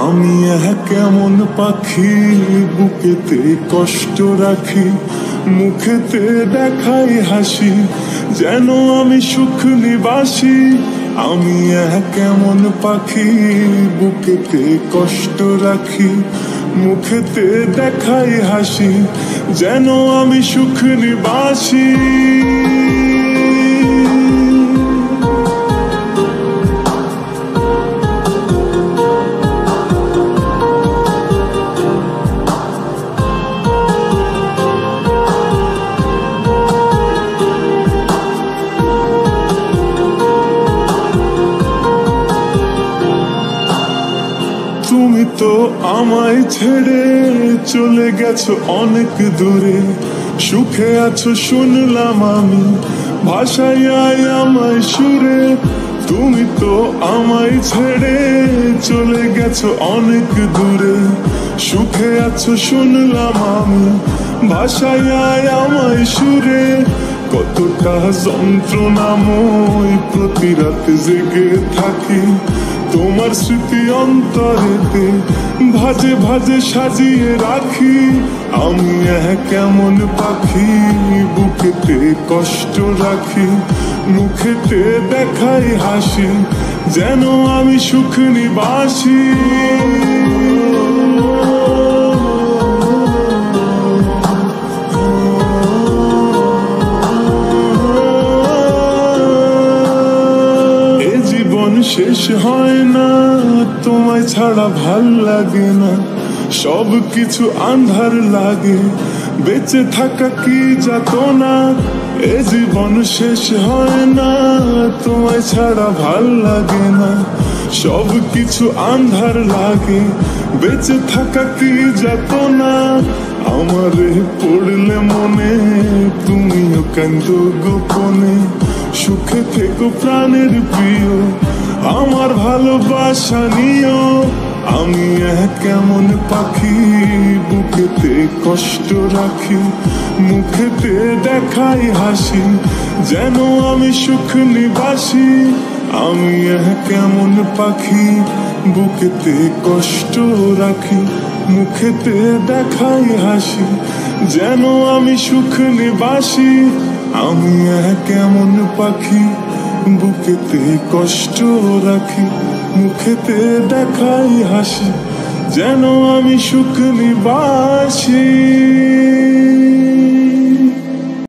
আমি কেমন পাখি বুকেতে কষ্ট রাখি, মুখেতে দেখাই হাসি, যেন আমি সুখ নিবাসী। আমি কেমন পাখি বুকেতে কষ্ট রাখি, মুখেতে দেখাই হাসি, যেন আমি সুখ নিবাসী। তুমি তো আমায় ছেড়ে চলে গেছো অনেক দূরে, সুখে আছো শুনলাম আমি, ভাষায় আমায় সুরে। তুমি তো আমায় ছেড়ে চলে গেছো অনেক দূরে, সুখে আছো শুনলাম আমি, ভাষায় আমায় সুরে। কতটা যন্ত্রণাময় প্রতি রাত জেগে থাকি, তোমার স্মৃতি অন্তরেতে ভাজে ভাজে সাজিয়ে রাখি। আমি কেমন পাখি বুকেতে কষ্ট রাখি, মুখেতে দেখাই হাসি, যেন আমি সুখ নিবাসী। শেষ হয় না তোমায় ছাড়া ভাল লাগে না, সব কিছু আন্ধার লাগে, বেঁচে থাকা কি যাতনা। এ জীবন শেষ হয় না তোমায় ছাড়া ভাল লাগে না, সব কিছু আন্ধার লাগে, বেঁচে থাকা কি যাতনা। আমারে পড়লে মনে তুমিও কান্দো গোপনে, সুখে থেকো প্রাণের প্রিয়, আমার ভালোবাসা নিও। আমি কেমন পাখি বুকেতে কষ্ট রাখি, মুখেতে দেখাই হাসি, যেন আমি সুখ নিবাসী। আমি কেমন পাখি বুকেতে কষ্ট রাখি, মুখেতে দেখাই হাসি, যেন আমি সুখ নিবাসী। আমি কেমন পাখি বুকেতে কষ্ট রাখি, মুখেতে দেখাই হাসি, যেন আমি সুখ নিবাসী।